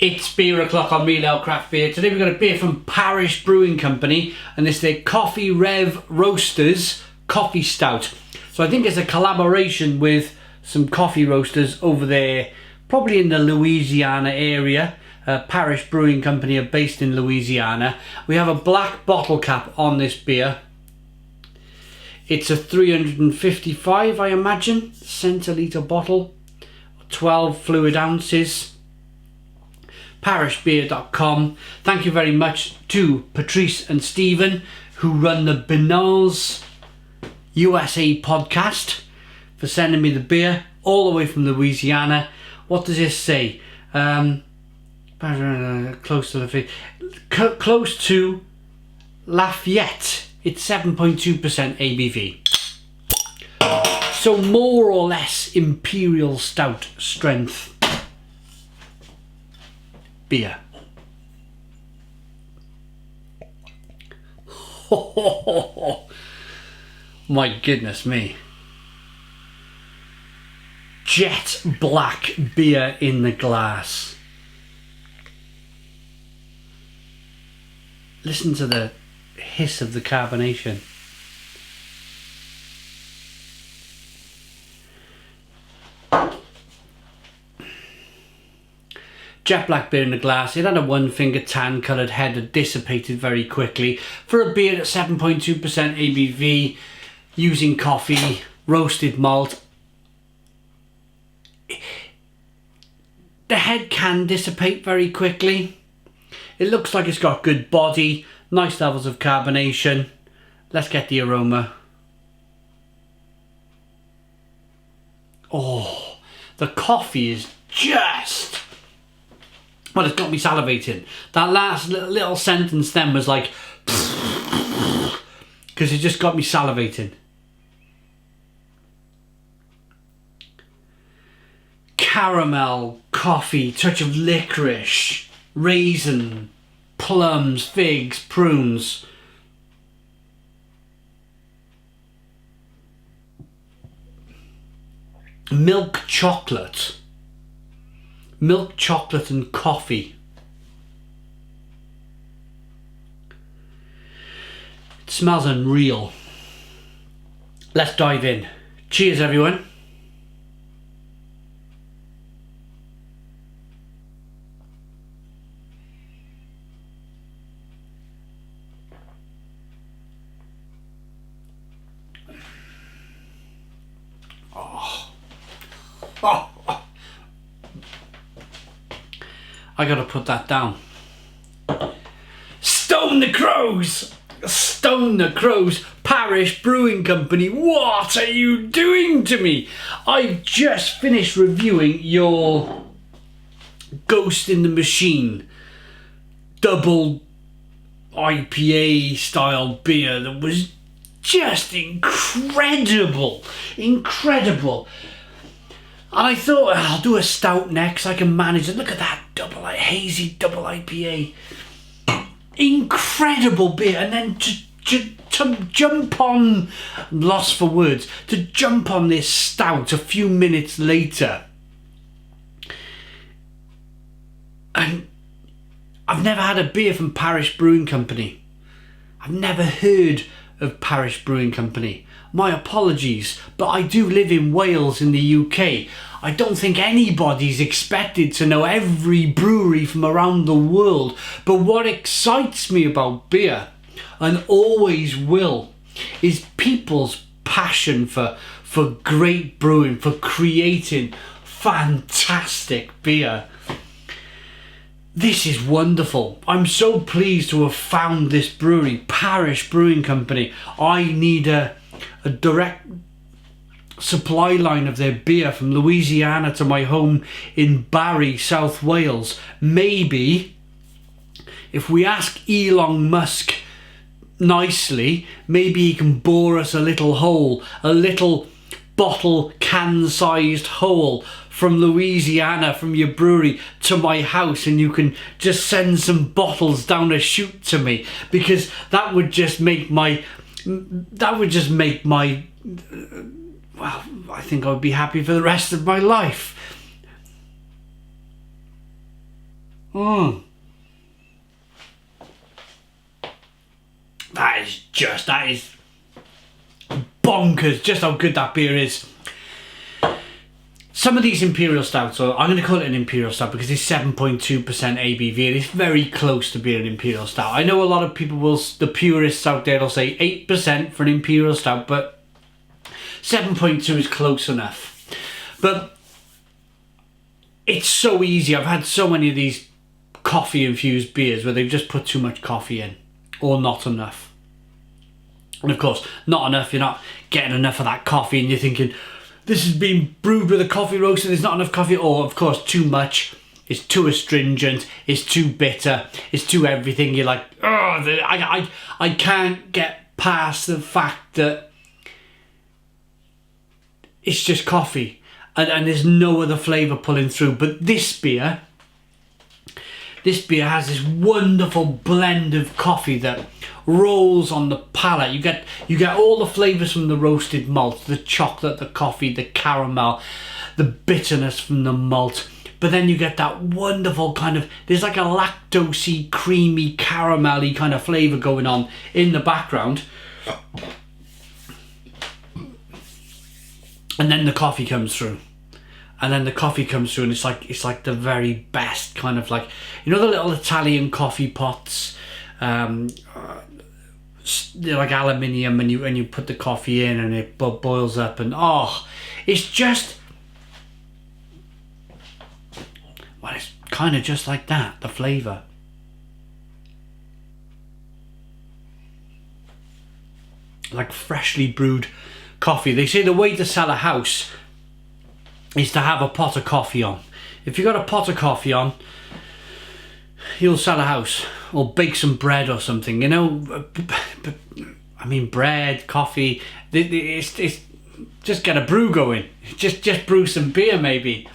It's beer o'clock on Real Ale Craft Beer. Today we've got a beer from Parish Brewing Company, and it's their Coffee Rev Roasters Coffee Stout. So I think it's a collaboration with some coffee roasters over there, probably in the Louisiana area. Parish Brewing Company are based in Louisiana. We have a black bottle cap on this beer. It's a 355, I imagine, centiliter bottle, 12 fluid ounces. parishbeer.com. Thank you very much to Patrice and Stephen, who run the Binals USA podcast, for sending me the beer all the way from Louisiana. What does this say? Close to Lafayette. It's 7.2% ABV. So more or less imperial stout strength beer. My goodness me. Jet black beer in the glass. Listen to the hiss of the carbonation. Jet black beer in the glass. It had a one finger tan coloured head that dissipated very quickly. For a beer at 7.2% ABV, using coffee, roasted malt, the head can dissipate very quickly. It looks like it's got good body, nice levels of carbonation. Let's get the aroma. Oh, the coffee is just... well, it's got me salivating. That last little sentence then was like... because it just got me salivating. Caramel, coffee, touch of licorice, raisin, plums, figs, prunes. Milk chocolate. Milk chocolate and coffee. It smells unreal. Let's dive in. Cheers, everyone. Oh. I gotta put that down. Stone the crows! Stone the crows! Parish Brewing Company, what are you doing to me? I've just finished reviewing your Ghost in the Machine double IPA style beer that was just incredible. Incredible. And I thought, I'll do a stout next, I can manage it. Look at that hazy double IPA. Incredible beer. And then to jump on, I'm lost for words, to jump on this stout a few minutes later. And I've never had a beer from Parish Brewing Company. I've never heard of Parish Brewing Company. My apologies, but I do live in Wales in the UK. I don't think anybody's expected to know every brewery from around the world. But what excites me about beer, and always will, is people's passion for great brewing, for creating fantastic beer. This is wonderful. I'm so pleased to have found this brewery, Parish Brewing Company. I need a direct supply line of their beer from Louisiana to my home in Barry, South Wales. Maybe if we ask Elon Musk nicely, maybe he can bore us a little hole, a little bottle can sized hole from Louisiana, from your brewery to my house, and you can just send some bottles down a chute to me, because that would just make my well, I think I would be happy for the rest of my life. That is bonkers, just how good that beer is. Some of these Imperial Stouts, or I'm going to call it an Imperial Stout because it's 7.2% ABV and it's very close to being an Imperial Stout. I know a lot of people the purists out there will say 8% for an Imperial Stout, but 7.2 is close enough. But it's so easy. I've had so many of these coffee infused beers where they've just put too much coffee in, or not enough. And of course, not enough, you're not getting enough of that coffee and you're thinking, this has been brewed with a coffee roaster, there's not enough coffee. Or of course, too much, it's too astringent, it's too bitter, it's too everything. You're like, oh, I can't get past the fact that it's just coffee and there's no other flavour pulling through. But this beer has this wonderful blend of coffee that rolls on the palate. You get all the flavours from the roasted malt, the chocolate, the coffee, the caramel, the bitterness from the malt. But then you get that wonderful kind of, there's like a lactosey, creamy, caramelly kind of flavour going on in the background. And then the coffee comes through. And then the coffee comes through and it's like the very best kind of, like, you know, the little Italian coffee pots, they're like aluminium, and you put the coffee in and it boils up, and it's just, well, it's kind of just like that, the flavour. Like freshly brewed coffee. They say the way to sell a house is to have a pot of coffee on. If you've got a pot of coffee on, you'll sell a house, or bake some bread or something, you know. But I mean, bread, coffee, it's just get a brew going. Just brew some beer maybe.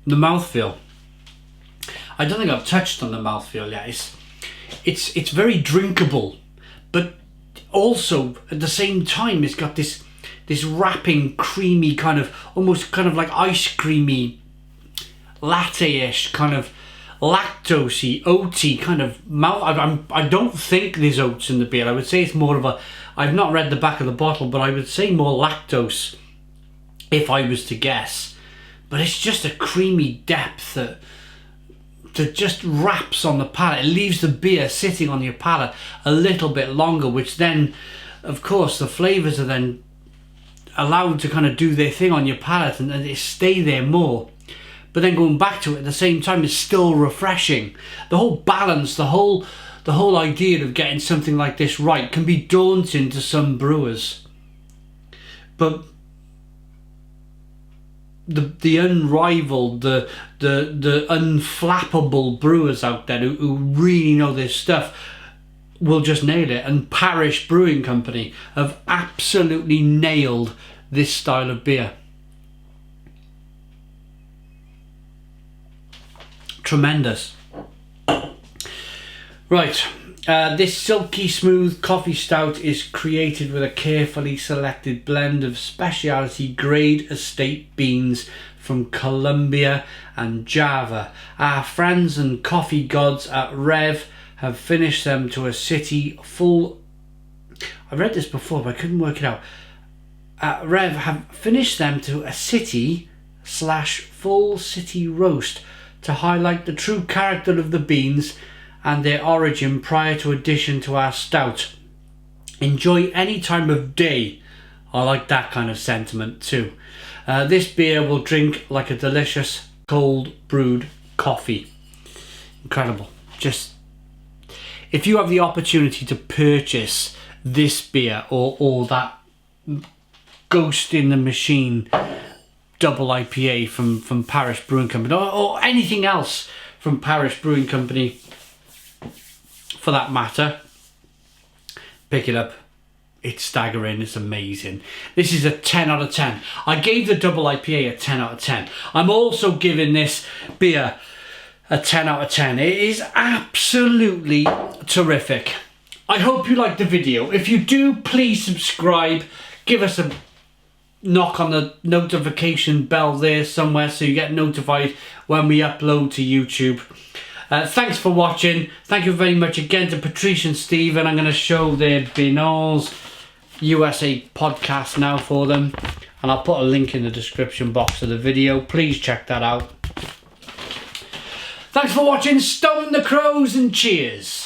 The mouthfeel. I don't think I've touched on the mouthfeel yet. It's very drinkable, but also at the same time it's got this wrapping, creamy kind of, almost kind of like ice creamy, latte-ish kind of lactosey, oaty kind of mouth. I don't think there's oats in the beer. I would say it's more of a, I've not read the back of the bottle, but I would say more lactose if I was to guess. But it's just a creamy depth that just wraps on the palate. It leaves the beer sitting on your palate a little bit longer, which then, of course, the flavours are then allowed to kind of do their thing on your palate and they stay there more. But then going back to it at the same time is still refreshing. The whole balance, the whole idea of getting something like this right can be daunting to some brewers. But the unrivaled, the unflappable brewers out there who really know their stuff will just nail it. And Parish Brewing Company have absolutely nailed this style of beer. Tremendous. Right, this silky smooth coffee stout is created with a carefully selected blend of specialty grade estate beans from Colombia and Java. Our friends and coffee gods at Rev have finished them to a city full. I read this before, but I couldn't work it out. Rev have finished them to a city/full city roast to highlight the true character of the beans and their origin prior to addition to our stout. Enjoy any time of day. I like that kind of sentiment too. This beer will drink like a delicious cold brewed coffee. Incredible. Just, if you have the opportunity to purchase this beer or that Ghost in the Machine double IPA from Parish Brewing Company, or anything else from Parish Brewing Company for that matter, pick it up. It's staggering, it's amazing. This is a 10 out of 10. I gave the double IPA a 10 out of 10. I'm also giving this beer a 10 out of 10. It is absolutely terrific. I hope you liked the video. If you do, please subscribe, give us a knock on the notification bell there somewhere so you get notified when we upload to YouTube. Thanks for watching. Thank you very much again to Patrice and Steve, and I'm going to show their Binals USA podcast now for them, and I'll put a link in the description box of the video. Please check that out. Thanks for watching. Stone the Crows and cheers.